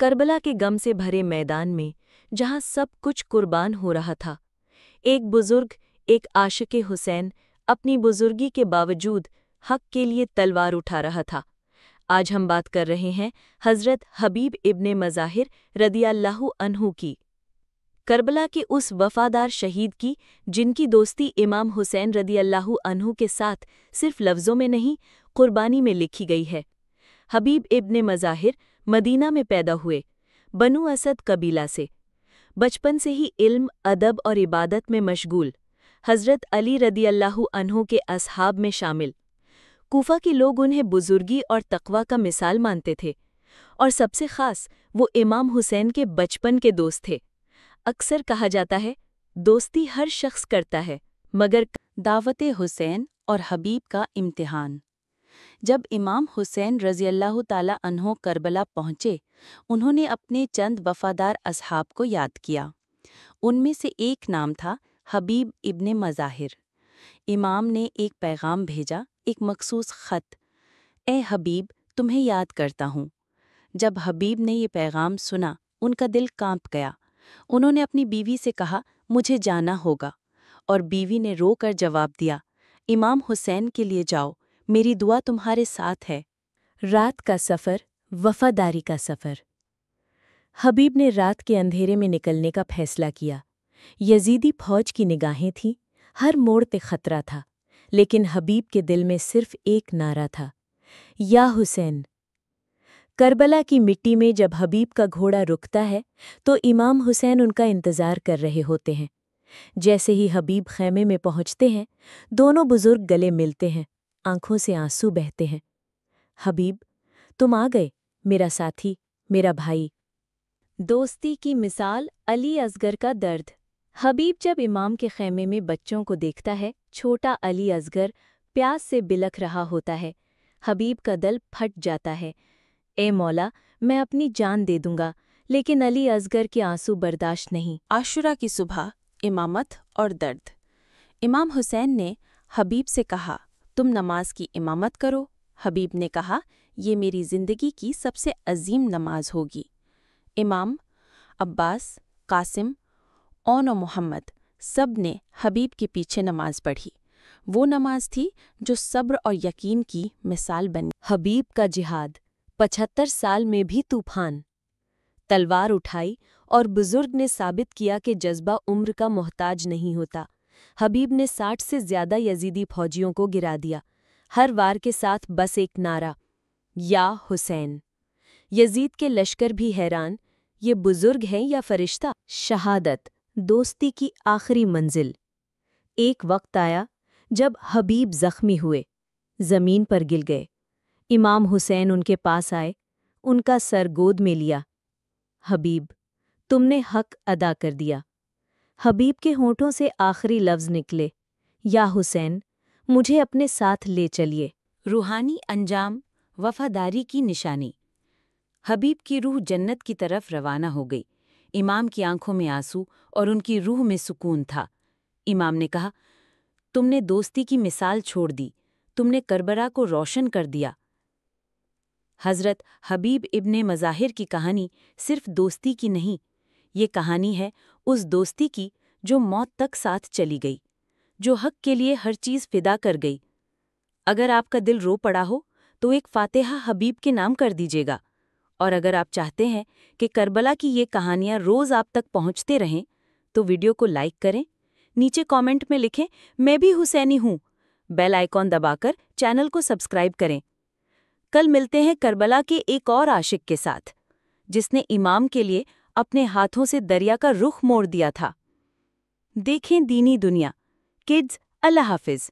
کربلا کے غم سے بھرے میدان میں جہاں سب کچھ قربان ہو رہا تھا، ایک بزرگ، ایک عاشق حسین اپنی بزرگی کے باوجود حق کے لیے تلوار اٹھا رہا تھا۔ آج ہم بات کر رہے ہیں حضرت حبیب ابن مظاہر رضی اللہ عنہ کی، کربلا کے اس وفادار شہید کی جن کی دوستی امام حسین رضی اللہ عنہ کے ساتھ صرف لفظوں میں نہیں، قربانی میں لکھی گئی ہے۔ حبیب ابن مظاہر مدینہ میں پیدا ہوئے، بنو اسد قبیلہ سے۔ بچپن سے ہی علم، ادب اور عبادت میں مشغول، حضرت علی رضی اللہ عنہ کے اصحاب میں شامل۔ کوفہ کے لوگ انہیں بزرگی اور تقوی کا مثال مانتے تھے، اور سب سے خاص وہ امام حسین کے بچپن کے دوست تھے۔ اکثر کہا جاتا ہے، دوستی ہر شخص کرتا ہے، مگر دعوت حسین اور حبیب کا امتحان۔ جب امام حسین رضی اللہ تعالی عنہ کربلا پہنچے، انہوں نے اپنے چند وفادار اصحاب کو یاد کیا۔ ان میں سے ایک نام تھا حبیب ابن مظاہر۔ امام نے ایک پیغام بھیجا، ایک مخصوص خط: اے حبیب، تمہیں یاد کرتا ہوں۔ جب حبیب نے یہ پیغام سنا، ان کا دل کانپ گیا۔ انہوں نے اپنی بیوی سے کہا، مجھے جانا ہوگا، اور بیوی نے رو کر جواب دیا، امام حسین کے لیے جاؤ، میری دعا تمہارے ساتھ ہے۔ رات کا سفر، وفاداری کا سفر۔ حبیب نے رات کے اندھیرے میں نکلنے کا فیصلہ کیا۔ یزیدی فوج کی نگاہیں تھیں، ہر موڑ پہ خطرہ تھا، لیکن حبیب کے دل میں صرف ایک نعرہ تھا، یا حسین۔ کربلا کی مٹی میں جب حبیب کا گھوڑا رکتا ہے تو امام حسین ان کا انتظار کر رہے ہوتے ہیں۔ جیسے ہی حبیب خیمے میں پہنچتے ہیں، دونوں بزرگ گلے ملتے ہیں، آنکھوں سے آنسو بہتے ہیں۔ حبیب، تم آ گئے، میرا ساتھی، میرا بھائی۔ دوستی کی مثال، علی اصغر کا درد۔ حبیب جب امام کے خیمے میں بچوں کو دیکھتا ہے، چھوٹا علی اصغر پیاس سے بلکھ رہا ہوتا ہے، حبیب کا دل پھٹ جاتا ہے۔ اے مولا، میں اپنی جان دے دوں گا، لیکن علی اصغر کے آنسو برداشت نہیں۔ عاشورہ کی صبح، امامت اور درد۔ امام حسین نے حبیب سے کہا، تم نماز کی امامت کرو۔ حبیب نے کہا، یہ میری زندگی کی سب سے عظیم نماز ہوگی۔ امام، عباس، قاسم، اون و محمد سب نے حبیب کے پیچھے نماز پڑھی۔ وہ نماز تھی جو صبر اور یقین کی مثال بنی۔ حبیب کا جہاد، 75 سال میں بھی طوفان۔ تلوار اٹھائی اور بزرگ نے ثابت کیا کہ جذبہ عمر کا محتاج نہیں ہوتا۔ حبیب نے 60 سے زیادہ یزیدی فوجیوں کو گرا دیا، ہر وار کے ساتھ بس ایک نعرہ، یا حسین۔ یزید کے لشکر بھی حیران، یہ بزرگ ہے یا فرشتہ؟ شہادت، دوستی کی آخری منزل۔ ایک وقت آیا جب حبیب زخمی ہوئے، زمین پر گر گئے۔ امام حسین ان کے پاس آئے، ان کا سر گود میں لیا۔ حبیب، تم نے حق ادا کر دیا۔ حبیب کے ہونٹوں سے آخری لفظ نکلے، یا حسین، مجھے اپنے ساتھ لے چلیے۔ روحانی انجام، وفاداری کی نشانی۔ حبیب کی روح جنت کی طرف روانہ ہو گئی۔ امام کی آنکھوں میں آنسو اور ان کی روح میں سکون تھا۔ امام نے کہا، تم نے دوستی کی مثال چھوڑ دی، تم نے کربلا کو روشن کر دیا۔ حضرت حبیب ابن مظاہر کی کہانی صرف دوستی کی نہیں، یہ کہانی ہے اس دوستی کی جو موت تک ساتھ چلی گئی، جو حق کے لیے ہر چیز فدا کر گئی۔ اگر آپ کا دل رو پڑا ہو تو ایک فاتحہ حبیب کے نام کر دیجیے گا، اور اگر آپ چاہتے ہیں کہ کربلا کی یہ کہانیاں روز آپ تک پہنچتے رہیں تو ویڈیو کو لائک کریں، نیچے کامنٹ میں لکھیں میں بھی حسینی ہوں، بیل آئیکن دبا کر چینل کو سبسکرائب کریں۔ کل ملتے ہیں کربلا کے ایک اور عاشق کے ساتھ جس نے امام کے لیے اپنے ہاتھوں سے دریا کا رخ موڑ دیا تھا۔ دیکھیں دینی دنیا۔ کڈز، اللہ حافظ۔